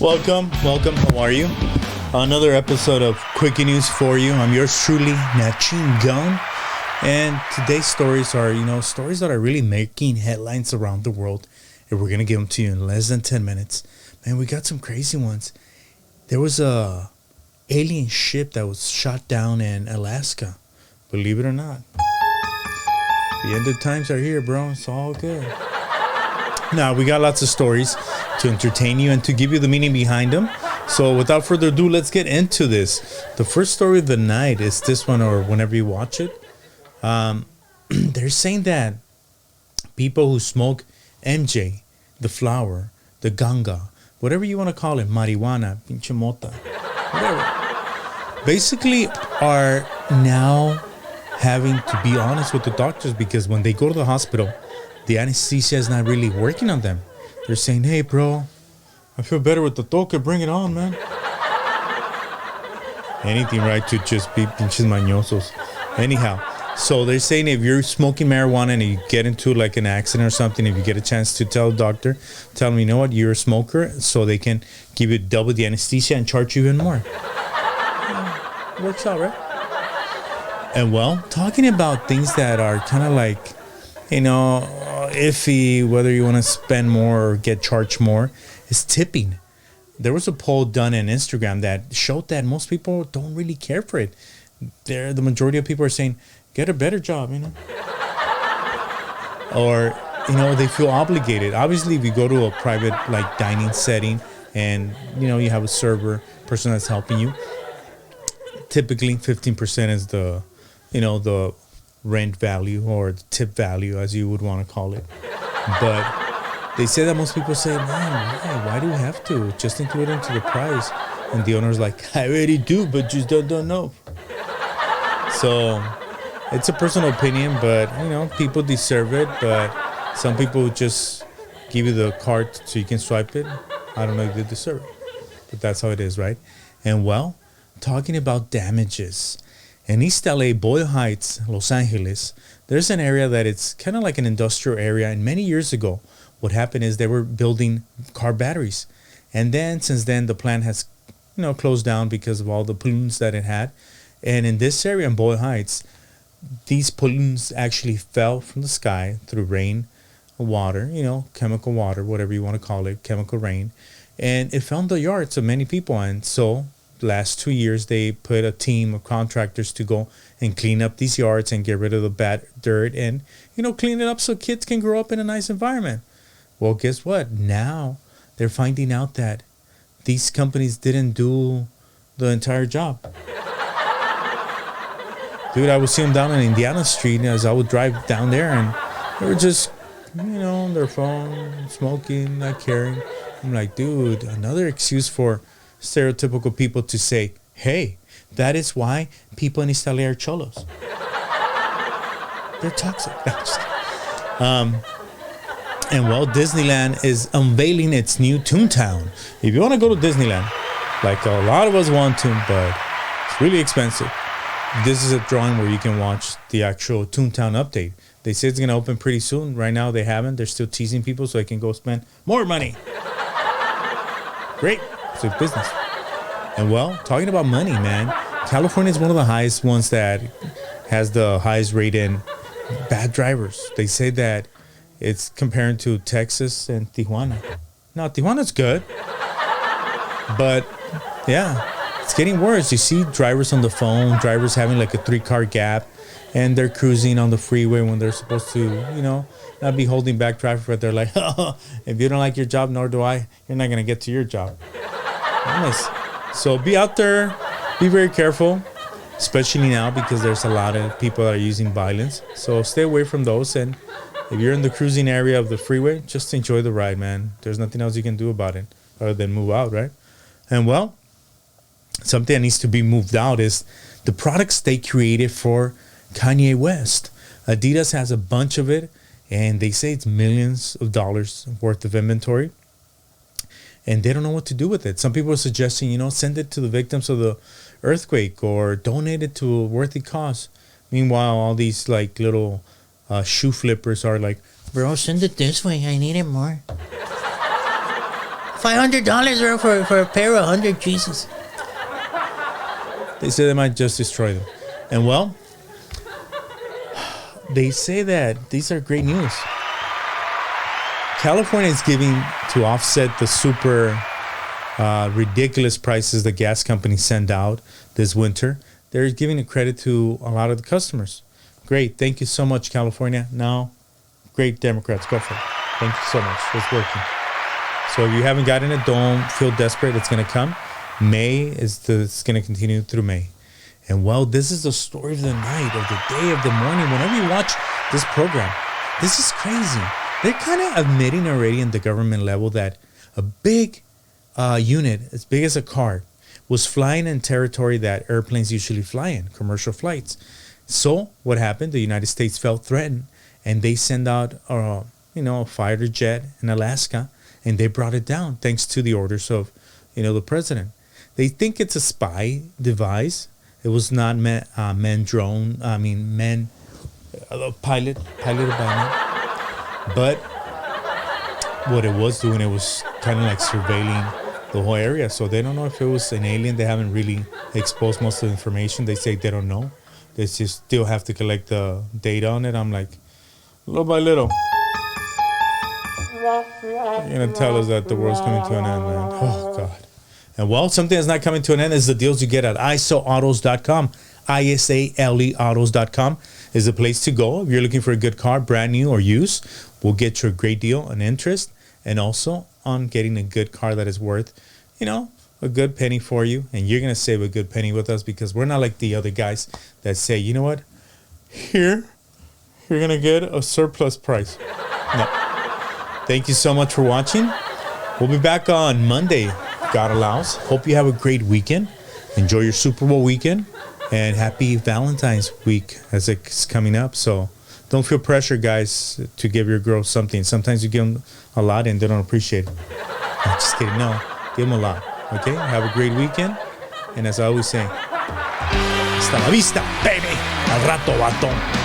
Welcome. How are you? Another episode of Quickie News for you. I'm yours truly, Nachin Gun. And today's stories are, stories that are really making headlines around the world. And we're going to give them to you in less than 10 minutes. Man, we got some crazy ones. There was a alien ship that was shot down in Alaska. Believe it or not. The end of times are here, bro. It's all good. Now, we got lots of stories to entertain you and to give you the meaning behind them. So without further ado, let's get into this. The first story of the night is this one, or whenever you watch it. They're saying that people who smoke MJ, the flower, the ganga, whatever you want to call it, marijuana, pinche mota, whatever, basically are now having to be honest with the doctors, because when they go to the hospital, the anesthesia is not really working on them. They're saying, hey, bro, I feel better with the toque. Bring it on, man. Anything, right, to just be pinches mañosos. Anyhow, so they're saying if you're smoking marijuana and you get into like an accident or something, if you get a chance to tell the doctor, tell them, you know what, you're a smoker, so they can give you double the anesthesia and charge you even more. Yeah, works out, right? And well, talking about things that are kind of like, iffy, whether you want to spend more or get charged more, is tipping. There was a poll done on Instagram that showed that most people don't really care for it. The majority of people are saying, get a better job, or, they feel obligated. Obviously, if you go to a private like dining setting and, you have a server, person that's helping you, typically 15% is the rent value or the tip value, as you would want to call it. But they say that most people say, man, why do we have to? Just include it into the price. And the owner's like, I already do, but just don't know. So it's a personal opinion, but, people deserve it. But some people just give you the card so you can swipe it. I don't know if they deserve it. But that's how it is, right? And well, talking about damages. In East LA, Boyle Heights, Los Angeles, there's an area that it's kind of like an industrial area. And many years ago, what happened is they were building car batteries. And then, since then, the plant has, closed down because of all the pollutants that it had. And in this area in Boyle Heights, these pollutants actually fell from the sky through rain, water, chemical water, whatever you want to call it, chemical rain. And it fell in the yards of many people. And so last 2 years, they put a team of contractors to go and clean up these yards and get rid of the bad dirt and, clean it up so kids can grow up in a nice environment. Well, guess what? Now they're finding out that these companies didn't do the entire job. Dude, I would see them down on Indiana Street as I would drive down there, and they were just, on their phone, smoking, not caring. I'm like, dude, another excuse for stereotypical people to say, hey, that is why people in East LA are cholos. They're toxic. And well, Disneyland is unveiling its new Toontown. If you want to go to Disneyland, like a lot of us want to, but it's really expensive. This is a drawing where you can watch the actual Toontown update. They say it's going to open pretty soon. Right now, they haven't. They're still teasing people so they can go spend more money. Great. It's a business. And well, talking about money, man, California is one of the highest ones that has the highest rate in bad drivers. They say that it's comparing to Texas and Tijuana. No, Tijuana's good. But, yeah, it's getting worse. You see drivers on the phone, drivers having like a 3-car gap, and they're cruising on the freeway when they're supposed to, not be holding back traffic, but they're like, oh, if you don't like your job, nor do I, you're not going to get to your job. Nice. So be out there, be very careful, especially now because there's a lot of people that are using violence. So stay away from those, and if you're in the cruising area of the freeway, just enjoy the ride, man. There's nothing else you can do about it other than move out, right? And well, something that needs to be moved out is the products they created for Kanye West. Adidas has a bunch of it, and they say it's millions of dollars worth of inventory. And they don't know what to do with it. Some people are suggesting, send it to the victims of the earthquake or donate it to a worthy cause. Meanwhile, all these like little shoe flippers are like, bro, send it this way. I need it more. $500 for a pair of 100, Jesus. They say they might just destroy them. And well, they say that these are great news. California is giving to offset the super ridiculous prices the gas companies send out this winter. They're giving a credit to a lot of the customers. Great. Thank you so much, California. Now, great Democrats. Go for it. Thank you so much. It's working. So if you haven't gotten it, don't feel desperate. It's going to come. May it's going to continue through May. And well, this is the story of the night, of the day, of the morning. Whenever you watch this program, this is crazy. They're kind of admitting already in the government level that a big unit, as big as a car, was flying in territory that airplanes usually fly in, commercial flights. So what happened? The United States felt threatened, and they sent out a fighter jet in Alaska, and they brought it down thanks to the orders of the president. They think it's a spy device. It was not piloted by men. But what it was doing, it was kind of like surveilling the whole area. So they don't know if it was an alien. They haven't really exposed most of the information. They say they don't know. They just still have to collect the data on it. I'm like, little by little, you're going to tell us that the world's coming to an end, man. Oh, God. And well, something that's not coming to an end is the deals you get at isaautos.com. ISALEautos.com is the place to go. If you're looking for a good car, brand new or used, we'll get you a great deal on interest and also on getting a good car that is worth, a good penny for you. And you're going to save a good penny with us because we're not like the other guys that say, you know what? Here, you're going to get a surplus price. No. Thank you so much for watching. We'll be back on Monday, God allows. Hope you have a great weekend. Enjoy your Super Bowl weekend. And happy Valentine's week as it's coming up. So don't feel pressure, guys, to give your girl something. Sometimes you give them a lot and they don't appreciate it. I'm just kidding. No, give them a lot. Okay? Have a great weekend. And as I always say, hasta la vista, baby. Al rato, batón.